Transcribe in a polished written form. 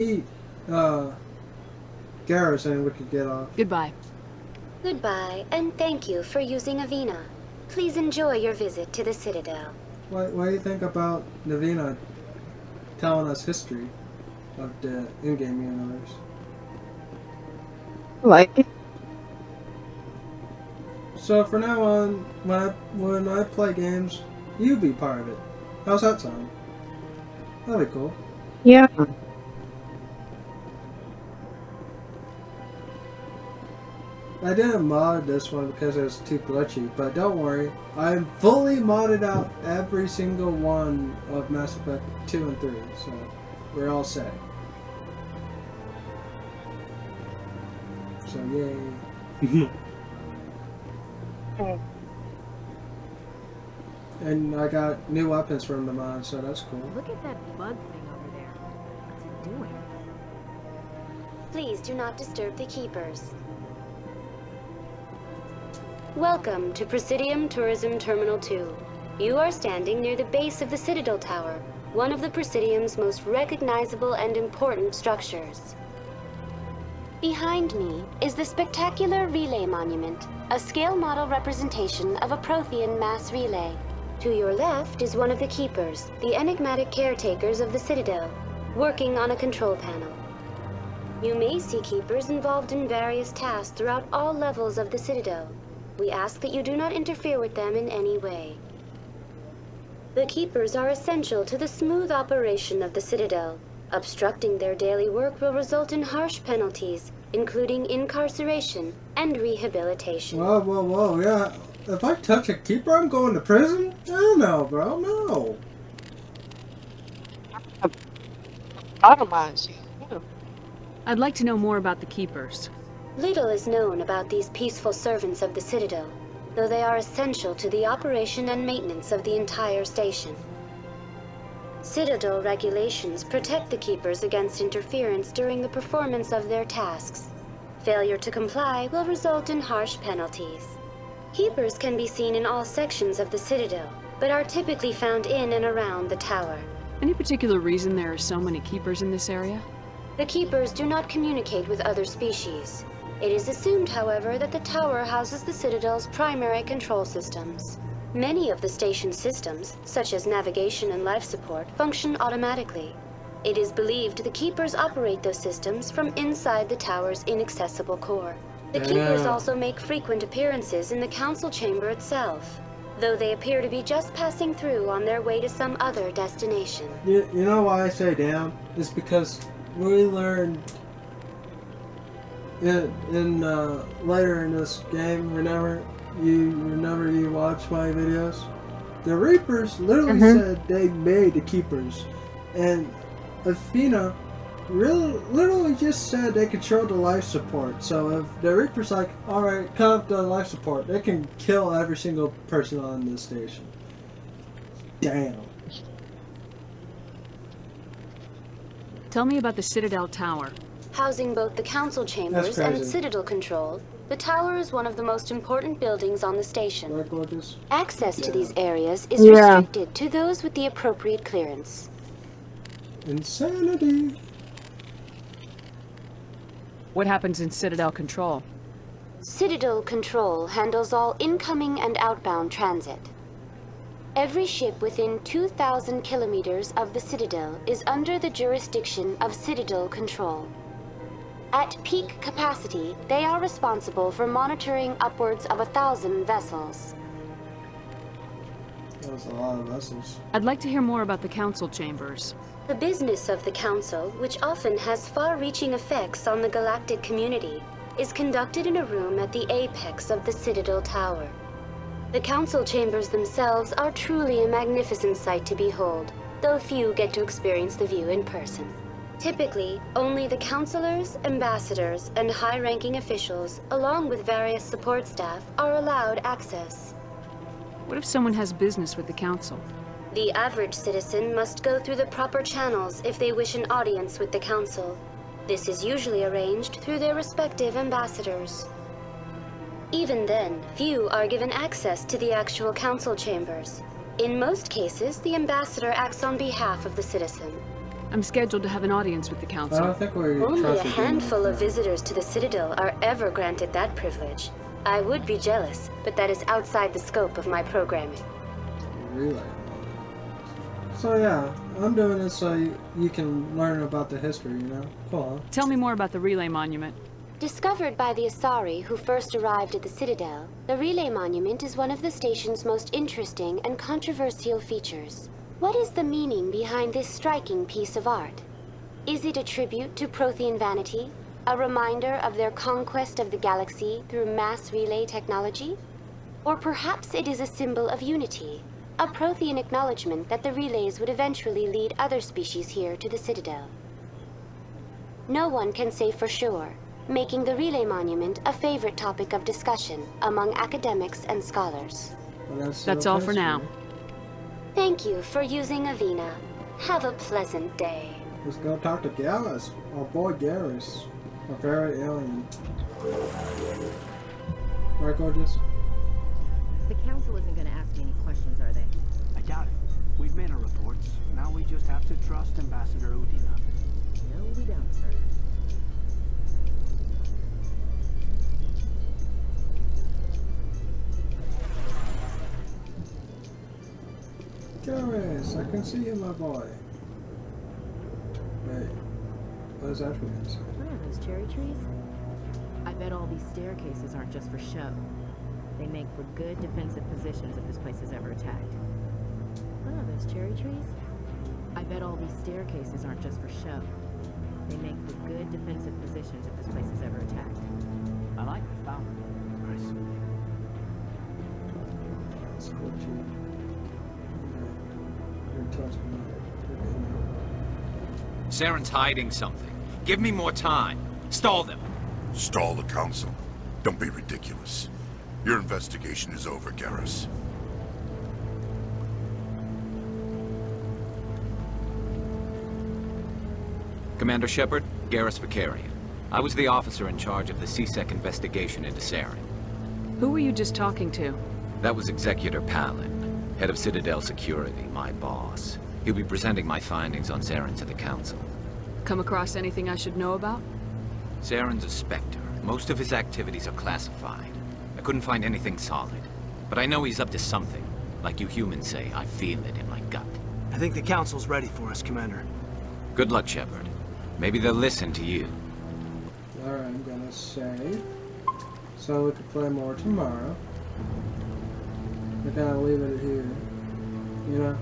uh, Garrus and we could get off. Goodbye. Goodbye, and thank you for using Avina. Please enjoy your visit to the Citadel. What do you think about Navina telling us history of the in-game universe? Like it. So for now on, when I play games, you be part of it. How's that sound? That'd be cool. Yeah. I didn't mod this one because it was too glitchy, but don't worry. I'm fully modded out every single one of Mass Effect 2 and 3, so we're all set. So yay. And I got new weapons from the mod, so that's cool. Look at that bug thing over there. What's it doing? Please do not disturb the Keepers. Welcome to Presidium Tourism Terminal 2. You are standing near the base of the Citadel Tower, one of the Presidium's most recognizable and important structures. Behind me is the spectacular Relay Monument, a scale model representation of a Prothean mass relay. To your left is one of the Keepers, the enigmatic caretakers of the Citadel, working on a control panel. You may see Keepers involved in various tasks throughout all levels of the Citadel. We ask that you do not interfere with them in any way. The Keepers are essential to the smooth operation of the Citadel. Obstructing their daily work will result in harsh penalties, including incarceration and rehabilitation. Whoa, yeah. If I touch a keeper, I'm going to prison? Hell no, bro, no. Automatize you. Yeah. I'd like to know more about the Keepers. Little is known about these peaceful servants of the Citadel, though they are essential to the operation and maintenance of the entire station. Citadel regulations protect the Keepers against interference during the performance of their tasks. Failure to comply will result in harsh penalties. Keepers can be seen in all sections of the Citadel, but are typically found in and around the tower. Any particular reason there are so many Keepers in this area? The Keepers do not communicate with other species. It is assumed, however, that the tower houses the Citadel's primary control systems. Many of the station's systems, such as navigation and life support, function automatically. It is believed the Keepers operate those systems from inside the tower's inaccessible core. The Keepers also make frequent appearances in the council chamber itself, though they appear to be just passing through on their way to some other destination. You know why I say damn? It's because we learned in later in this game, whenever you watch my videos, the Reapers literally said they made the Keepers, and Athena literally just said they control the life support. So if the Reaper's like, alright, cut up the life support, they can kill every single person on this station. Damn. Tell me about the Citadel Tower. Housing both the council chambers and Citadel control, the tower is one of the most important buildings on the station. Right, Gorgeous? Access to these areas is restricted to those with the appropriate clearance. Insanity. What happens in Citadel Control? Citadel Control handles all incoming and outbound transit. Every ship within 2,000 kilometers of the Citadel is under the jurisdiction of Citadel Control. At peak capacity, they are responsible for monitoring upwards of 1,000 vessels. That's a lot of vessels. I'd like to hear more about the council chambers. The business of the Council, which often has far-reaching effects on the galactic community, is conducted in a room at the apex of the Citadel Tower. The Council chambers themselves are truly a magnificent sight to behold, though few get to experience the view in person. Typically, only the councilors, ambassadors, and high-ranking officials, along with various support staff, are allowed access. What if someone has business with the council? The average citizen must go through the proper channels if they wish an audience with the council. This is usually arranged through their respective ambassadors. Even then, few are given access to the actual council chambers. In most cases, the ambassador acts on behalf of the citizen. I'm scheduled to have an audience with the I council. don't think we Only a trust you. handful of visitors to the Citadel are ever granted that privilege. I would be jealous, but that is outside the scope of my programming. Relay. So yeah, I'm doing this so you can learn about the history, you know? Cool. Tell me more about the relay monument. Discovered by the Asari who first arrived at the Citadel, the Relay Monument is one of the station's most interesting and controversial features. What is the meaning behind this striking piece of art? Is it a tribute to Prothean vanity? A reminder of their conquest of the galaxy through mass relay technology? Or perhaps it is a symbol of unity, a Prothean acknowledgement that the relays would eventually lead other species here to the Citadel. No one can say for sure, making the Relay Monument a favorite topic of discussion among academics and scholars. Well, That's all for now. Thank you for using Avina. Have a pleasant day. Let's go talk to Garrus. Our boy Garrus. Our favorite alien. Right, gorgeous? The council isn't going to ask me any questions, are they? I doubt it. We've made our reports. Now we just have to trust Ambassador Udina. No, we don't, sir. Garrus, I can see you, my boy. Wait. What is that for you? What are those cherry trees? I bet all these staircases aren't just for show. They make for good defensive positions if this place is ever attacked. What are those cherry trees? I bet all these staircases aren't just for show. They make for good defensive positions if this place is ever attacked. I like the fountain. Nice. Let's go to... You're touching me. Saren's hiding something. Give me more time. Stall them. Stall the council. Don't be ridiculous. Your investigation is over, Garrus. Commander Shepard, Garrus Vakarian. I was the officer in charge of the C-Sec investigation into Saren. Who were you just talking to? That was Executor Palin, head of Citadel Security, my boss. He'll be presenting my findings on Saren to the Council. Come across anything I should know about? Saren's a Spectre. Most of his activities are classified. I couldn't find anything solid. But I know he's up to something. Like you humans say, I feel it in my gut. I think the council's ready for us, Commander. Good luck, Shepard. Maybe they'll listen to you. Alright, I'm gonna save. So we can play more tomorrow. We're gonna leave it here. You know?